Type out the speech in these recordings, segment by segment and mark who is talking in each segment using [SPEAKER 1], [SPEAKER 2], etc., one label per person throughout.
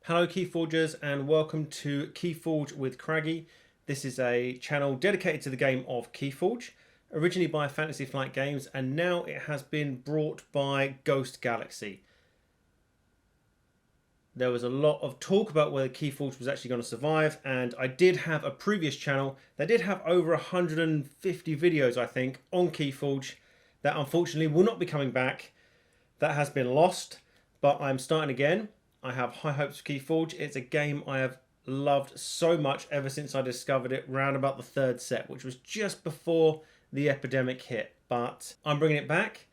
[SPEAKER 1] Hello Keyforgers and welcome to Keyforge with Kraggy. This is a channel dedicated to the game of Keyforge, originally by Fantasy Flight Games, and now it has been brought by Ghost Galaxy. There was a lot of talk about whether Keyforge was actually going to survive, and I did have a previous channel that did have over 150 videos, I think, on Keyforge that unfortunately will not be coming back. That has been lost, but I'm starting again. I have high hopes for Keyforge. It's a game I have loved so much ever since I discovered it round about the third set, which was just before the epidemic hit. But I'm bringing it back.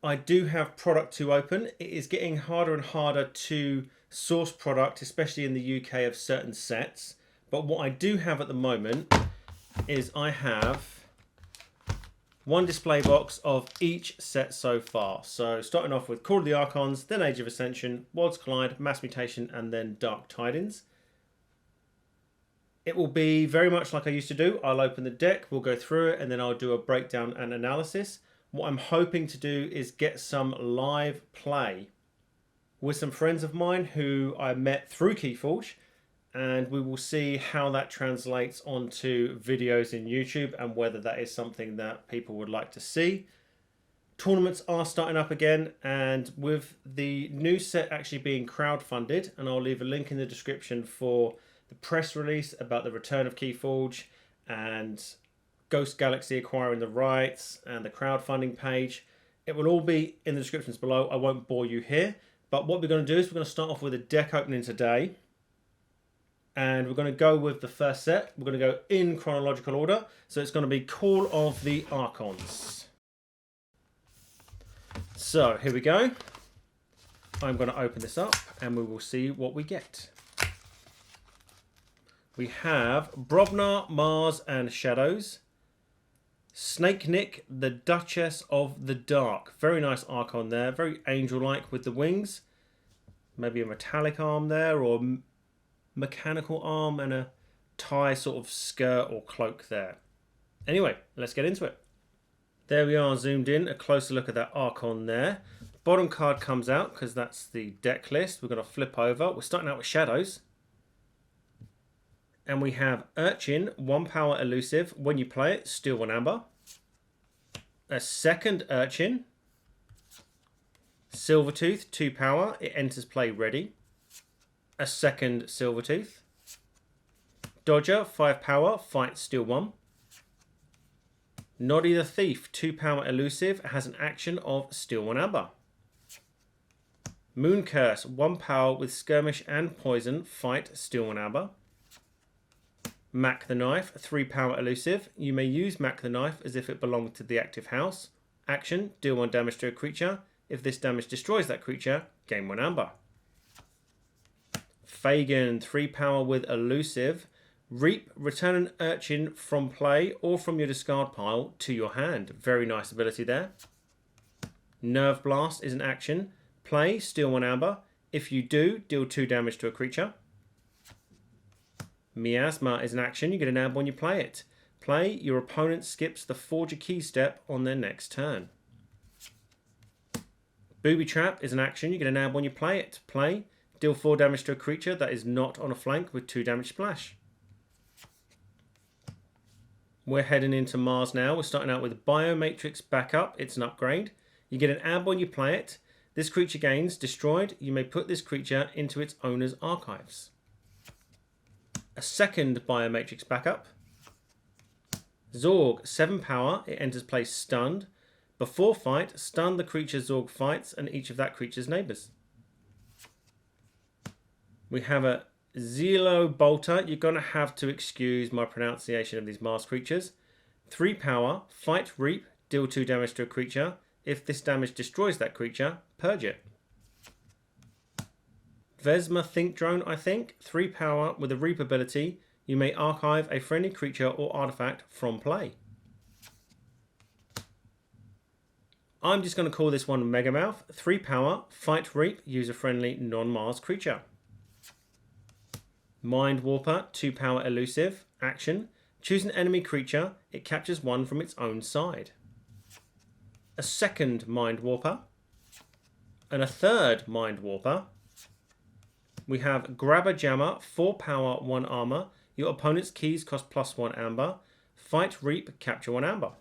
[SPEAKER 1] I do have product to open. It is getting harder and harder to source product, especially in the UK, of certain sets. But what I do have at the moment is I have one display box of each set so far. So starting off with Call of the Archons, then Age of Ascension, Worlds Collide, Mass Mutation, and then Dark Tidings. It will be very much like I used to do. I'll open the deck, we'll go through it, and then I'll do a breakdown and analysis. What I'm hoping to do is get some live play with some friends of mine who I met through Keyforge, and we will see how that translates onto videos in YouTube and whether that is something that people would like to see. Tournaments are starting up again, and with the new set actually being crowdfunded, and I'll leave a link in the description for the press release about the return of Keyforge and Ghost Galaxy acquiring the rights and the crowdfunding page. It will all be in the descriptions below. I won't bore you here, but what we're going to do is we're going to start off with a deck opening today. And we're going to go with the first set. We're going to go in chronological order. So it's going to be Call of the Archons. So here we go. I'm going to open this up and we will see what we get. We have Brobnar, Mars and Shadows. Snake Nick, the Duchess of the Dark. Very nice Archon there. Very angel-like with the wings. Maybe a metallic arm there, or mechanical arm and a tie sort of skirt or cloak there. Anyway, let's get into it. There we are, zoomed in, a closer look at that Archon there. Bottom card comes out because that's the deck list. We're going to flip over. We're starting out with Shadows. And we have Urchin, 1 power elusive. When you play it, steal 1 amber. A second Urchin. Silvertooth, 2 power. It enters play ready. A second Silvertooth. Dodger, 5 power, fight, steal 1. Noddy the Thief, 2 power elusive, has an action of steal 1 amber. Moon Curse, 1 power with skirmish and poison, fight, steal 1 amber. Mac the Knife, 3 power elusive. You may use Mac the Knife as if it belonged to the active house. Action, deal 1 damage to a creature. If this damage destroys that creature, gain 1 amber. Fagin, 3 power with elusive. Reap, return an Urchin from play or from your discard pile to your hand. Very nice ability there. Nerve Blast is an action. Play, steal 1 amber. If you do, deal 2 damage to a creature. Miasma is an action. You get an amber when you play it. Play, your opponent skips the Forge a Key step on their next turn. Booby Trap is an action. You get an amber when you play it. Play, deal 4 damage to a creature that is not on a flank with 2 damage splash. We're heading into Mars now. We're starting out with Biomatrix Backup. It's an upgrade. You get an amber when you play it. This creature gains destroyed. You may put this creature into its owner's archives. A second Biomatrix Backup. Zorg, 7 power. It enters play stunned. Before fight, stun the creature Zorg fights and each of that creature's neighbours. We have a Zelo Bolter. You're going to have to excuse my pronunciation of these Mars creatures. 3 power, fight Reap, deal 2 damage to a creature. If this damage destroys that creature, purge it. Vesma Think Drone, I think. 3 power with a Reap ability. You may archive a friendly creature or artifact from play. I'm just going to call this one Megamouth. 3 power, fight Reap, use a friendly non-Mars creature. Mind Warper, 2 power elusive. Action, choose an enemy creature. It captures 1 from its own side. A second Mind Warper. And a third Mind Warper. We have Grabber Jammer, 4 power, 1 armor. Your opponent's keys cost +1 amber. Fight Reap, capture 1 amber.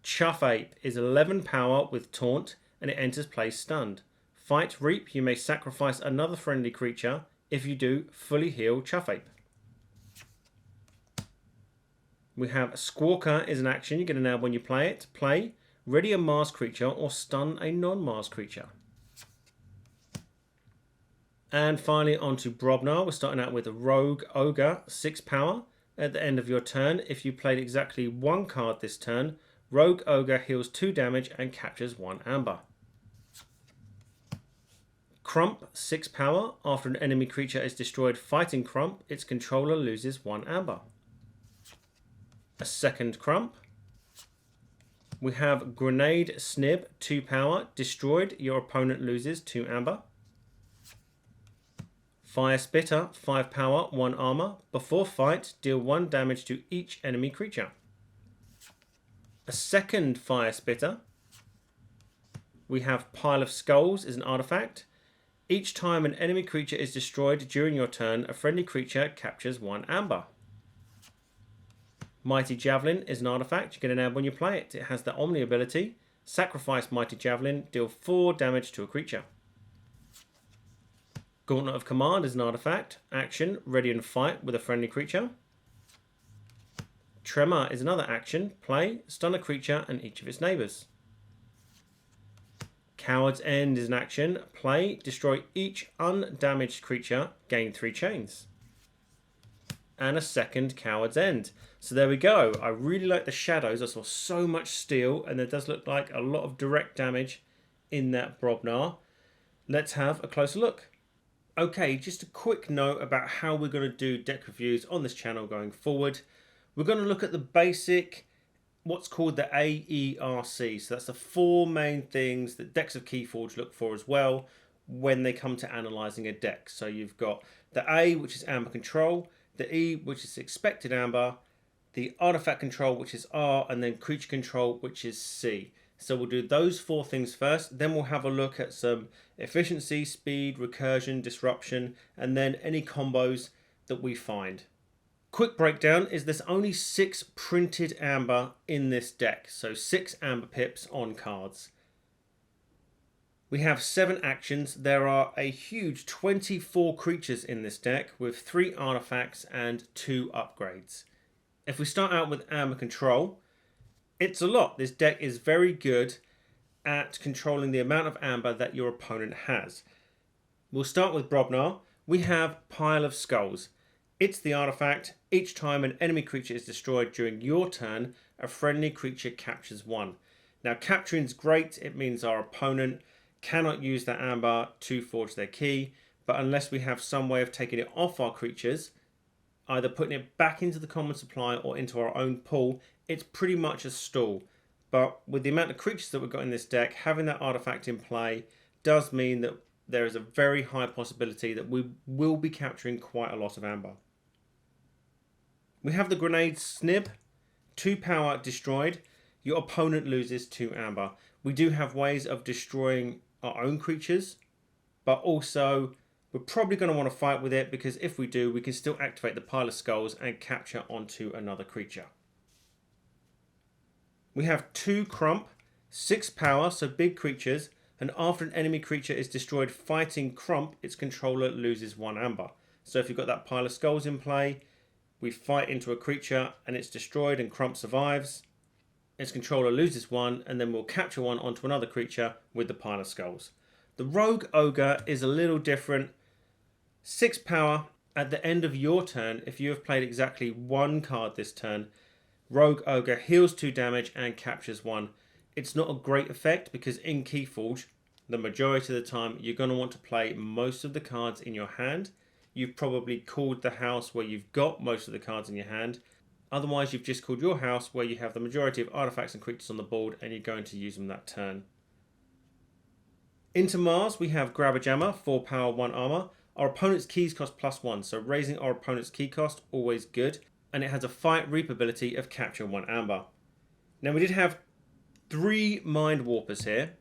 [SPEAKER 1] Chuff Ape is 11 power with taunt and it enters play stunned. Fight Reap, you may sacrifice another friendly creature. If you do, fully heal Chuff Ape. We have Squawker is an action you get an when you play it. Play, ready a Mars creature or stun a non-Mars creature. And finally onto Brobnar, we're starting out with a Rogue Ogre, 6 power. At the end of your turn, if you played exactly 1 card this turn, Rogue Ogre heals 2 damage and captures 1 amber. Crump, 6 power. After an enemy creature is destroyed fighting Crump, its controller loses 1 amber. A second Crump. We have Grenade Snib, 2 power. Destroyed, your opponent loses 2 amber. Fire Spitter, 5 power, 1 armor. Before fight, deal 1 damage to each enemy creature. A second Fire Spitter. We have Pile of Skulls is an artifact. Each time an enemy creature is destroyed during your turn, a friendly creature captures 1 amber. Mighty Javelin is an artifact. You get an amber when you play it. It has the Omni ability. Sacrifice Mighty Javelin, deal 4 damage to a creature. Gauntlet of Command is an artifact. Action, ready and fight with a friendly creature. Tremor is another action. Play, stun a creature and each of its neighbours. Coward's End is an action. Play, destroy each undamaged creature, gain 3 chains. And a second Coward's End. So there we go. I really like the shadows. I saw so much steel and there does look like a lot of direct damage in that Brobnar. Let's have a closer look. Okay, just a quick note about how we're going to do deck reviews on this channel going forward. We're going to look at the basic, what's called the AERC. So that's the 4 main things that decks of Keyforge look for as well when they come to analysing a deck. So you've got the A, which is Amber Control, the E, which is Expected Amber, the Artifact Control, which is R, and then Creature Control, which is C. So we'll do those 4 things first, then we'll have a look at some efficiency, speed, recursion, disruption, and then any combos that we find. Quick breakdown is there's only 6 printed amber in this deck, so 6 amber pips on cards. We have 7 actions. There are a huge 24 creatures in this deck with 3 artifacts and 2 upgrades. If we start out with Amber Control, it's a lot. This deck is very good at controlling the amount of amber that your opponent has. We'll start with Brobnar. We have Pile of Skulls. It's the artifact. Each time an enemy creature is destroyed during your turn, a friendly creature captures 1. Now capturing's great. It means our opponent cannot use that amber to forge their key, but unless we have some way of taking it off our creatures, either putting it back into the common supply or into our own pool, it's pretty much a stall. But with the amount of creatures that we've got in this deck, having that artifact in play does mean that there is a very high possibility that we will be capturing quite a lot of amber. We have the Grenade Snib, 2 power destroyed. Your opponent loses 2 amber. We do have ways of destroying our own creatures, but also we're probably going to want to fight with it because if we do, we can still activate the Pile of Skulls and capture onto another creature. We have 2 Crump, 6 power, so big creatures, and after an enemy creature is destroyed fighting Crump, its controller loses 1 amber. So if you've got that Pile of Skulls in play, we fight into a creature and it's destroyed and Crump survives. Its controller loses 1 and then we'll capture 1 onto another creature with the Pile of Skulls. The Rogue Ogre is a little different. 6 power. At the end of your turn, if you have played exactly 1 card this turn, Rogue Ogre heals 2 damage and captures 1. It's not a great effect because in Keyforge, the majority of the time, you're going to want to play most of the cards in your hand. You've probably called the house where you've got most of the cards in your hand. Otherwise, you've just called your house where you have the majority of artifacts and creatures on the board and you're going to use them that turn. Into Mars, we have Grabber Jammer, 4 power, 1 armor. Our opponent's keys cost +1, so raising our opponent's key cost, always good. And it has a Fight Reap ability of capture 1 amber. Now we did have 3 Mind Warpers here.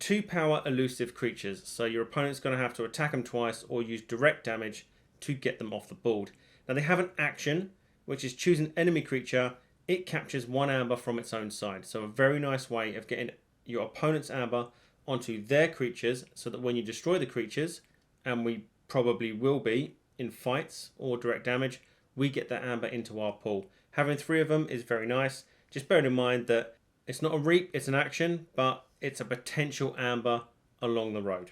[SPEAKER 1] 2 power elusive creatures, so your opponent's going to have to attack them twice or use direct damage to get them off the board. Now they have an action, which is choose an enemy creature. It captures 1 amber from its own side. So a very nice way of getting your opponent's amber onto their creatures, so that when you destroy the creatures, and we probably will be in fights or direct damage, we get that amber into our pool. Having 3 of them is very nice. Just bearing in mind that it's not a reap, it's an action, but it's a potential amber along the road.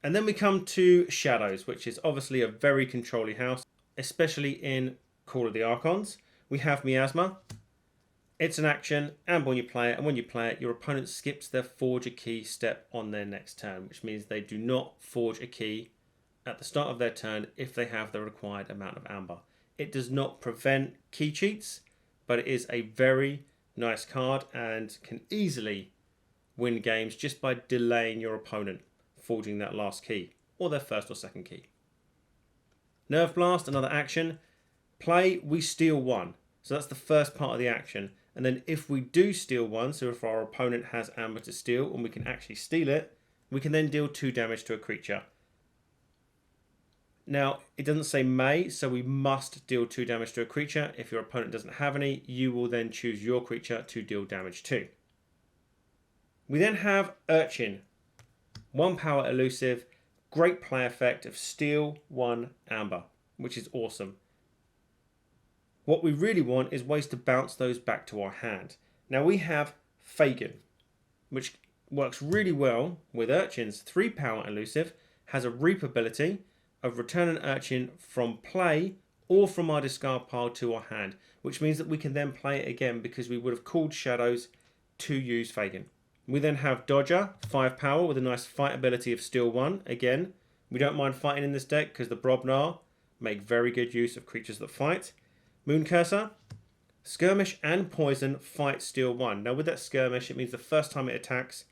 [SPEAKER 1] And then we come to Shadows, which is obviously a very controlly house, especially in Call of the Archons. We have Miasma. It's an action, and when you play it, your opponent skips their forge a key step on their next turn, which means they do not forge a key at the start of their turn if they have the required amount of amber. It does not prevent key cheats, but it is a very nice card and can easily win games just by delaying your opponent forging that last key, or their first or second key. Nerve Blast, another action. Play, we steal 1. So that's the first part of the action. And then if we do steal 1, so if our opponent has amber to steal and we can actually steal it, we can then deal 2 damage to a creature. Now, it doesn't say may, so we must deal 2 damage to a creature. If your opponent doesn't have any, you will then choose your creature to deal damage to. We then have Urchin. 1 power elusive, great play effect of steal 1 amber, which is awesome. What we really want is ways to bounce those back to our hand. Now we have Fagin, which works really well with Urchin's 3 power elusive, has a reap ability of return an Urchin from play or from our discard pile to our hand, which means that we can then play it again because we would have called Shadows to use Fagin. We then have Dodger, 5 power with a nice fight ability of steal 1. Again, we don't mind fighting in this deck because the Brobnar make very good use of creatures that fight. Moon Cursor, skirmish and poison, fight, steal 1. Now with that skirmish, it means the first time it attacks,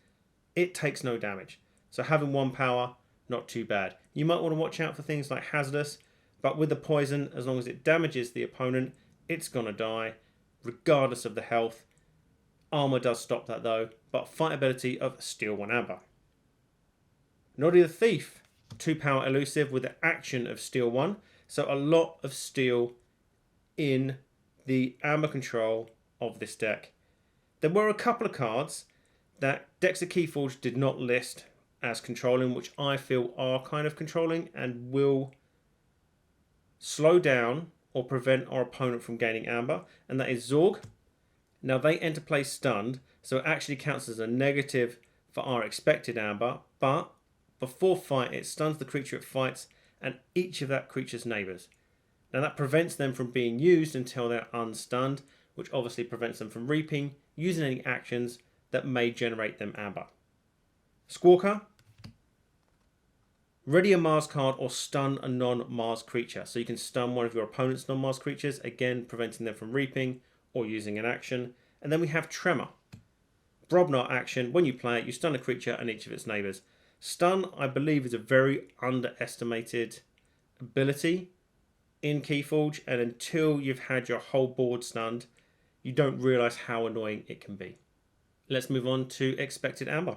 [SPEAKER 1] it takes no damage. So having 1 power, not too bad. You might want to watch out for things like hazardous, but with the poison, as long as it damages the opponent, it's going to die, regardless of the health. Armor does stop that though, but fight ability of steal 1 amber. Noddy the Thief, 2 power elusive with the action of steal 1. So a lot of steal in the amber control of this deck. There were a couple of cards that decks of Keyforge did not list as controlling, which I feel are kind of controlling and will slow down or prevent our opponent from gaining amber, and that is Zorg. Now they enter play stunned, so it actually counts as a negative for our expected amber, but before fight it stuns the creature it fights and each of that creature's neighbours. Now that prevents them from being used until they're unstunned, which obviously prevents them from reaping, using any actions that may generate them amber. Squawker. Ready a Mars card or stun a non-Mars creature. So you can stun one of your opponent's non-Mars creatures, again preventing them from reaping or using an action. And then we have Tremor. Brobnar action. When you play it, you stun a creature and each of its neighbours. Stun, I believe, is a very underestimated ability in Keyforge, and until you've had your whole board stunned, you don't realise how annoying it can be. Let's move on to Expected Amber.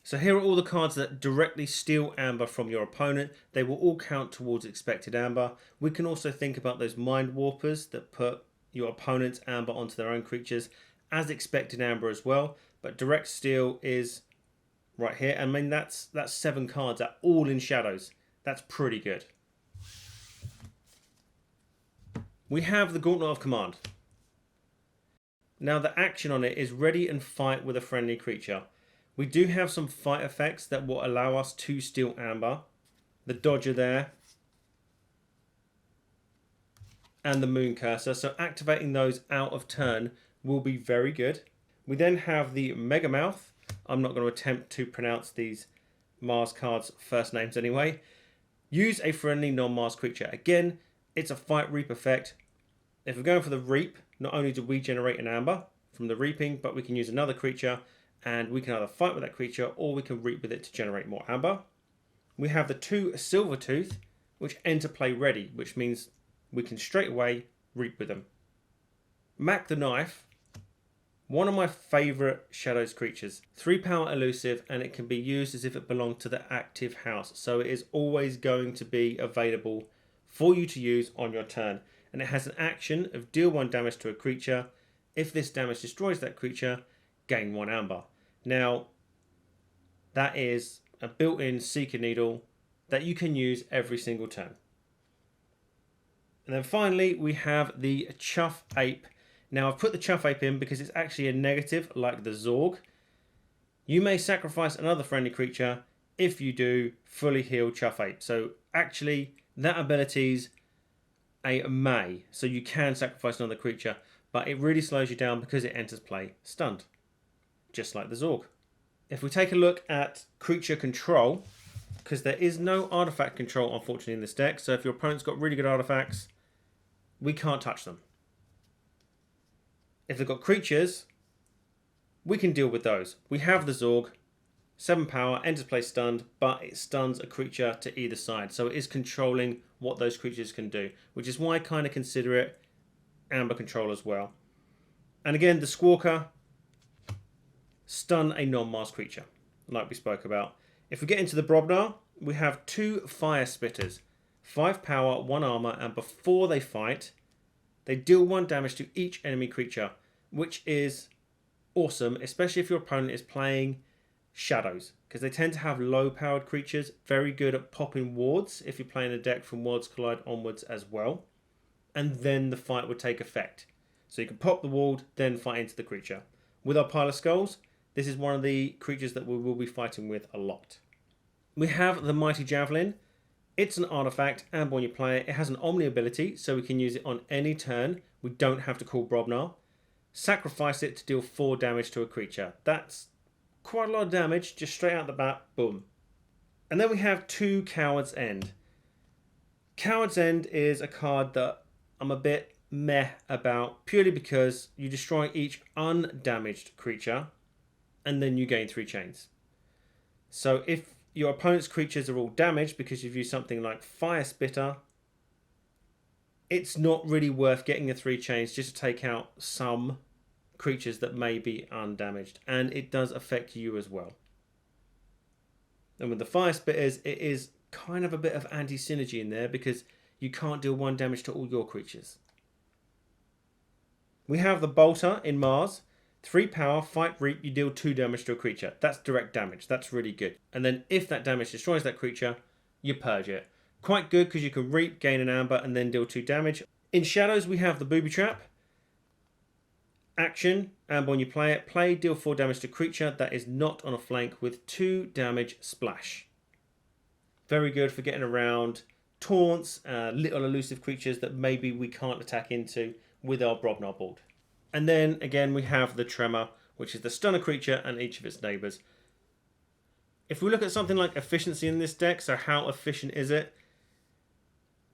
[SPEAKER 1] So here are all the cards that directly steal amber from your opponent. They will all count towards Expected Amber. We can also think about those Mind Warpers that put your opponent's amber onto their own creatures as Expected Amber as well, but direct steal is right here. I mean, that's 7 cards that are all in Shadows. That's pretty good. We have the Gauntlet of Command. Now the action on it is ready and fight with a friendly creature. We do have some fight effects that will allow us to steal amber. The Dodger there. And the Moon Cursor. So activating those out of turn will be very good. We then have the Mega Mouth. I'm not going to attempt to pronounce these Mars cards' first names anyway. Use a friendly non-Mars creature. Again, it's a fight reap effect. If we're going for the reap, not only do we generate an amber from the reaping, but we can use another creature and we can either fight with that creature or we can reap with it to generate more amber. We have the 2 Silvertooth, which enter play ready, which means we can straight away reap with them. Mac the Knife. One of my favourite Shadows creatures. 3 power elusive, and it can be used as if it belonged to the active house. So it is always going to be available for you to use on your turn. And it has an action of deal 1 damage to a creature. If this damage destroys that creature, gain 1 amber. Now, that is a built-in Seeker Needle that you can use every single turn. And then finally, we have the Chuff Ape. Now, I've put the Chuff Ape in because it's actually a negative, like the Zorg. You may sacrifice another friendly creature. If you do, fully heal Chuff Ape. So actually, that ability's a may. So you can sacrifice another creature, but it really slows you down because it enters play stunned. Just like the Zorg. If we take a look at creature control, because there is no artifact control, unfortunately, in this deck. So if your opponent's got really good artifacts, we can't touch them. If they've got creatures, we can deal with those. We have the Zorg, 7 power, enters play stunned, but it stuns a creature to either side. So it is controlling what those creatures can do, which is why I kind of consider it amber control as well. And again, the Squawker, stun a non-Mars creature, like we spoke about. If we get into the Brobnar, we have 2 Fire Spitters, 5 power, 1 armor, and before they fight, they deal 1 damage to each enemy creature, which is awesome, especially if your opponent is playing Shadows, because they tend to have low-powered creatures, very good at popping wards if you're playing a deck from Worlds Collide onwards as well, and then the fight would take effect. So you can pop the ward, then fight into the creature. With our Pile of Skulls, this is one of the creatures that we will be fighting with a lot. We have the Mighty Javelin. It's an artifact, and when you play it, it has an Omni ability, so we can use it on any turn. We don't have to call Brobnar. Sacrifice it to deal 4 damage to a creature. That's quite a lot of damage, just straight out the bat, boom. And then we have 2 Coward's End. Coward's End is a card that I'm a bit meh about, purely because you destroy each undamaged creature, and then you gain 3 chains. So if your opponent's creatures are all damaged because you've used something like Fire Spitter, it's not really worth getting the 3 chains just to take out some creatures that may be undamaged, and it does affect you as well. And with the Fire Spitters, it is kind of a bit of anti-synergy in there because you can't deal 1 damage to all your creatures. We have the Bolter in Mars. 3 power, fight Reap, you deal 2 damage to a creature. That's direct damage. That's really good. And then if that damage destroys that creature, you purge it. Quite good because you can Reap, gain an amber, and then deal 2 damage. In Shadows, we have the Booby Trap. Action, and when you play it, deal 4 damage to creature that is not on a flank with 2 damage splash. Very good for getting around taunts, little elusive creatures that maybe we can't attack into with our Brobnar board. And then, again, we have the Tremor, which is the stunner creature and each of its neighbours. If we look at something like efficiency in this deck, so how efficient is it?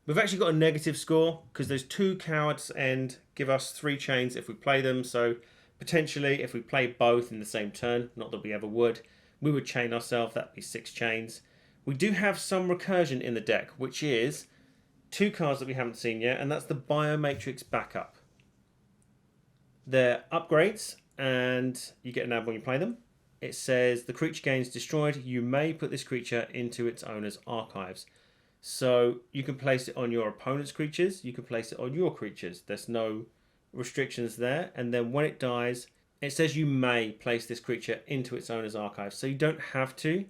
[SPEAKER 1] We've actually got a negative score, because those 2 Cowards End give us 3 chains if we play them. So, potentially, if we play both in the same turn, not that we ever would, we would chain ourselves, that'd be 6 chains. We do have some recursion in the deck, which is 2 cards that we haven't seen yet, and that's the Biomatrix Backup. They're upgrades, and you get an amber when you play them. It says the creature gains destroyed. You may put this creature into its owner's archives. So you can place it on your opponent's creatures. You can place it on your creatures. There's no restrictions there. And then when it dies, it says you may place this creature into its owner's archives. So you don't have to,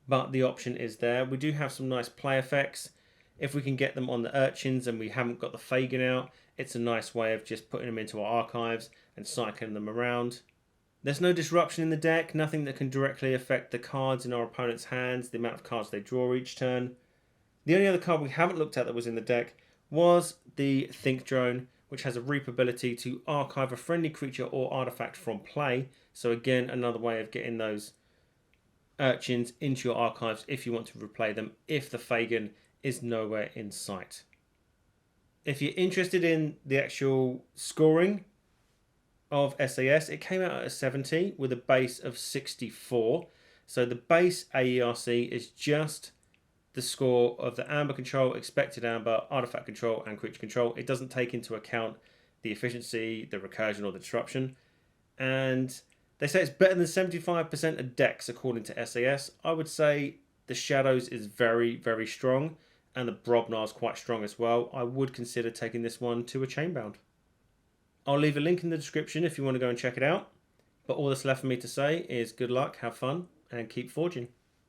[SPEAKER 1] but the option is there. We do have some nice play effects. If we can get them on the Urchons and we haven't got the Fagin out, it's a nice way of just putting them into our archives and cycling them around. There's no disruption in the deck, nothing that can directly affect the cards in our opponent's hands, the amount of cards they draw each turn. The only other card we haven't looked at that was in the deck was the Think Drone, which has a Reap ability to archive a friendly creature or artifact from play. So again, another way of getting those Urchons into your archives if you want to replay them, if the Fagin is nowhere in sight. If you're interested in the actual scoring of SAS, it came out at a 70 with a base of 64. So the base AERC is just the score of the amber control, expected amber, artifact control, and creature control. It doesn't take into account the efficiency, the recursion, or the disruption. and they say it's better than 75% of decks according to SAS. I would say the Shadows is very, very strong, and the Brobnar is quite strong as well. I would consider taking this one to a Chainbound. I'll leave a link in the description if you want to go and check it out. But all that's left for me to say is good luck, have fun, and keep forging.